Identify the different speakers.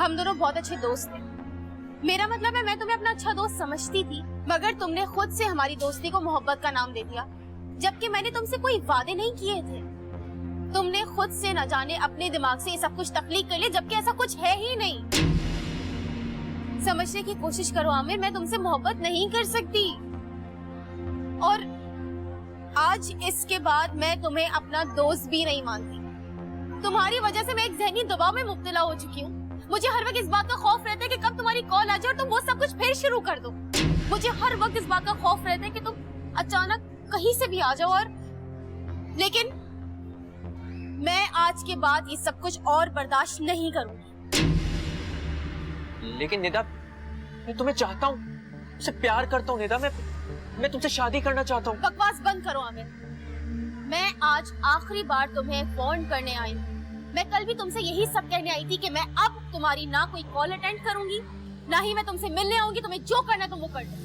Speaker 1: हम दोनों बहुत अच्छे दोस्त थे। मेरा मतलब है मैं तुम्हें अपना अच्छा दोस्त समझती थी, मगर तुमने खुद से हमारी दोस्ती को मोहब्बत का नाम दे दिया, जबकि मैंने तुमसे कोई वादे नहीं किए थे। तुमने खुद से न जाने अपने दिमाग से ये सब कुछ तख्लीक कर लिया, जबकि ऐसा कुछ है ही नहीं। समझने की कोशिश करो आमिर, मैं तुमसे मोहब्बत नहीं कर सकती, और आज इसके बाद मैं तुम्हें अपना दोस्त भी नहीं मानती। तुम्हारी वजह से मैं एक ज़हनी दबाव में मुब्तला हो चुकी हूँ। मुझे हर वक्त इस बात का खौफ रहता है कि कब तुम्हारी कॉल आ जाए और तुम वो सब कुछ फिर शुरू कर दो। मुझे हर वक्त इस बात का खौफ रहता है कि तुम अचानक कहीं से भी आ जाओ, और लेकिन मैं आज के बाद ये सब कुछ और बर्दाश्त नहीं करूंगी।
Speaker 2: लेकिन निदा, मैं तुम्हें चाहता हूँ, तुमसे प्यार करता हूँ निदा, मैं तुमसे शादी करना चाहता हूँ।
Speaker 1: बकवास बंद करो आमिर। मैं आज आखिरी बार तुम्हें फोन करने आई हूँ। मैं कल भी तुमसे यही सब कहने आई थी कि मैं अब तुम्हारी ना कोई कॉल अटेंड करूंगी, ना ही मैं तुमसे मिलने आऊंगी। तुम्हें जो करना तुम वो कर लो।